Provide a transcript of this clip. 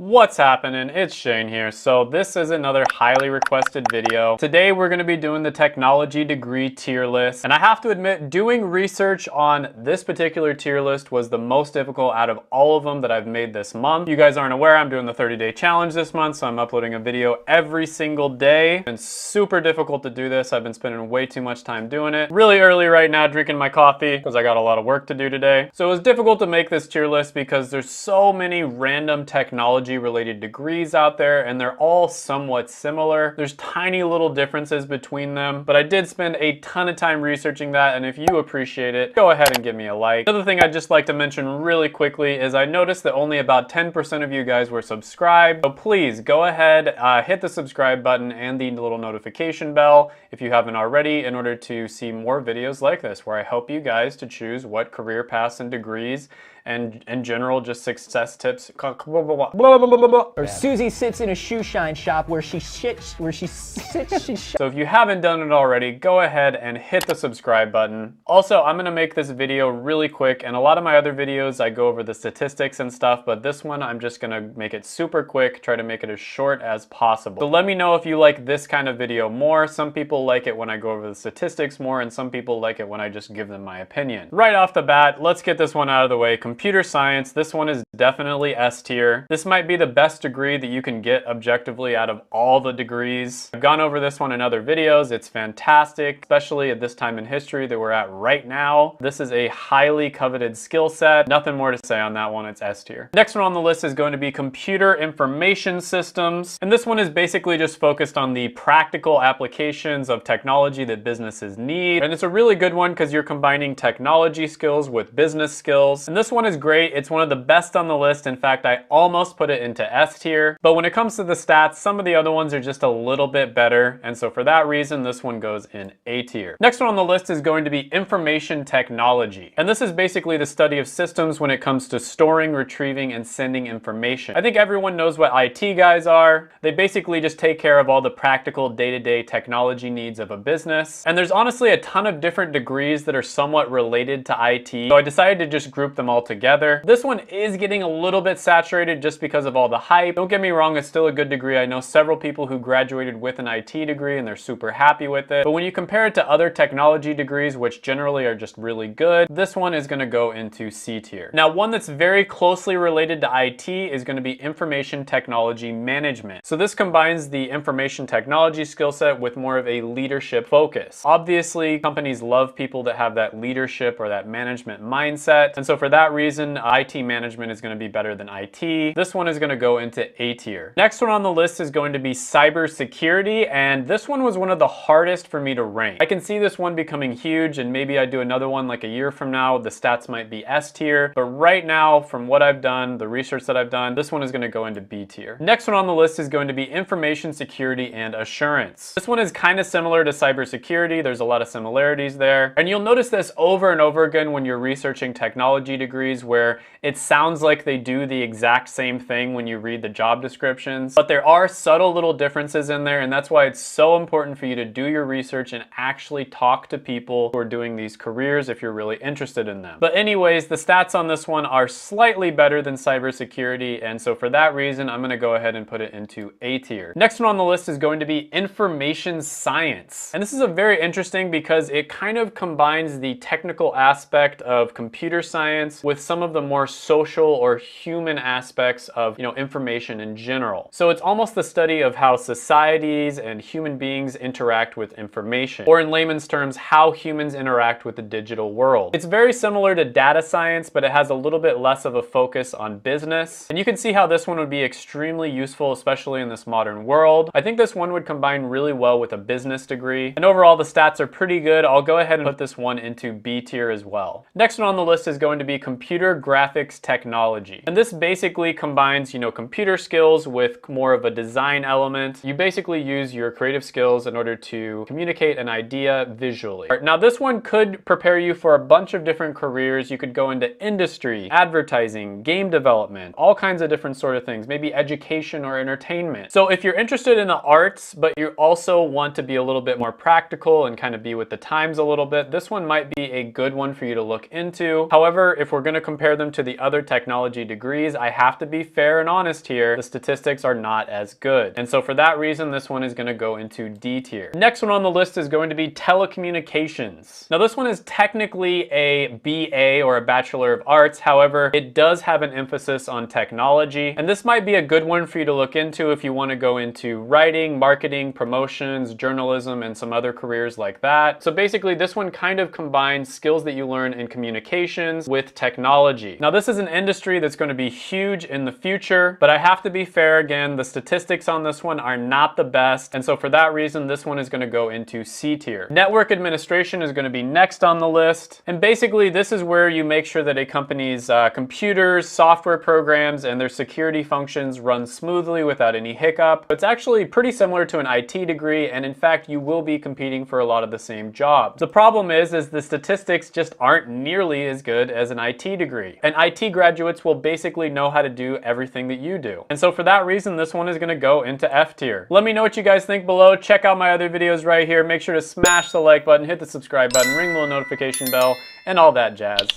What's happening? It's Shane here. So this is another highly requested video. Today we're going to be doing the technology degree tier list. And I have to admit, doing research on this particular tier list was the most difficult out of all of them that I've made this month. If you guys aren't aware, I'm doing the 30-day challenge this month, so I'm uploading a video every single day. It's been super difficult to do this. I've been spending way too much time doing it. Really early right now drinking my coffee because I got a lot of work to do today. So it was difficult to make this tier list because there's so many random technology related degrees out there and they're all somewhat similar. There's tiny little differences between them, but I did spend a ton of time researching that, and if you appreciate it, go ahead and give me a like. Another thing I'd just like to mention really quickly is I noticed that only about 10% of you guys were subscribed, so please go ahead, hit the subscribe button and the little notification bell if you haven't already, in order to see more videos like this where I help you guys to choose what career paths and degrees and in general just success tips. Or Susie sits in a shoe shine shop where she sits. So if you haven't done it already, go ahead and hit the subscribe button. Also, I'm gonna make this video really quick, and a lot of my other videos I go over the statistics and stuff, but this one I'm just gonna make it super quick, try to make it as short as possible. So let me know if you like this kind of video more. Some people like it when I go over the statistics more, and some people like it when I just give them my opinion. Right off the bat, let's get this one out of the way. Computer science, this one is definitely S tier. This might be the best degree that you can get objectively out of all the degrees. I've gone over this one in other videos. It's fantastic, especially at this time in history that we're at right now. This is a highly coveted skill set. Nothing more to say on that one, it's S tier. Next one on the list is going to be computer information systems. And this one is basically just focused on the practical applications of technology that businesses need. And it's a really good one because you're combining technology skills with business skills. And this one is great. It's one of the best on the list. In fact, I almost put it into S tier. But when it comes to the stats, some of the other ones are just a little bit better. And so for that reason, this one goes in A tier. Next one on the list is going to be information technology. And this is basically the study of systems when it comes to storing, retrieving, and sending information. I think everyone knows what IT guys are. They basically just take care of all the practical day-to-day technology needs of a business. And there's honestly a ton of different degrees that are somewhat related to IT. So I decided to just group them all together. This one is getting a little bit saturated just because of all the hype. Don't get me wrong, it's still a good degree. I know several people who graduated with an IT degree and they're super happy with it. But when you compare it to other technology degrees, which generally are just really good, this one is gonna go into C tier. Now, one that's very closely related to IT is gonna be information technology management. So this combines the information technology skill set with more of a leadership focus. Obviously, companies love people that have that leadership or that management mindset. And so for that reason, IT management is going to be better than IT. This one is going to go into A tier. Next one on the list is going to be cybersecurity, and this one was one of the hardest for me to rank. I can see this one becoming huge, and maybe I do another one like a year from now, the stats might be S tier, but right now, from what I've done, the research that I've done, this one is going to go into B tier. Next one on the list is going to be information security and assurance. This one is kind of similar to cybersecurity. There's a lot of similarities there, and you'll notice this over and over again when you're researching technology degrees, where it sounds like they do the exact same thing when you read the job descriptions, but there are subtle little differences in there, and that's why it's so important for you to do your research and actually talk to people who are doing these careers if you're really interested in them. But anyways, the stats on this one are slightly better than cybersecurity, and so for that reason, I'm gonna go ahead and put it into A tier. Next one on the list is going to be information science. And this is a very interesting because it kind of combines the technical aspect of computer science with some of the more social or human aspects of, information in general. So it's almost the study of how societies and human beings interact with information, or in layman's terms, how humans interact with the digital world. It's very similar to data science, but it has a little bit less of a focus on business. And you can see how this one would be extremely useful, especially in this modern world. I think this one would combine really well with a business degree. And overall, the stats are pretty good. I'll go ahead and put this one into B tier as well. Next one on the list is going to be computer graphics technology. And this basically combines, computer skills with more of a design element. You basically use your creative skills in order to communicate an idea visually. Now, this one could prepare you for a bunch of different careers. You could go into industry, advertising, game development, all kinds of different sort of things, maybe education or entertainment. So if you're interested in the arts, but you also want to be a little bit more practical and kind of be with the times a little bit, this one might be a good one for you to look into. However, if we're going going to compare them to the other technology degrees, I have to be fair and honest here. The statistics are not as good. And so for that reason, this one is going to go into D tier. Next one on the list is going to be telecommunications. Now this one is technically a BA or a Bachelor of Arts. However, it does have an emphasis on technology. And this might be a good one for you to look into if you want to go into writing, marketing, promotions, journalism, and some other careers like that. So basically this one kind of combines skills that you learn in communications with technology. Now this is an industry that's going to be huge in the future, but I have to be fair again, the statistics on this one are not the best. And so for that reason, this one is going to go into C tier. Network administration is going to be next on the list. And basically this is where you make sure that a company's computers, software programs, and their security functions run smoothly without any hiccup. It's actually pretty similar to an IT degree, and in fact, you will be competing for a lot of the same jobs. The problem is the statistics just aren't nearly as good as an IT degree. And IT graduates will basically know how to do everything that you do. And so for that reason, this one is going to go into F tier. Let me know what you guys think below. Check out my other videos right here. Make sure to smash the like button, hit the subscribe button, ring the little notification bell, and all that jazz.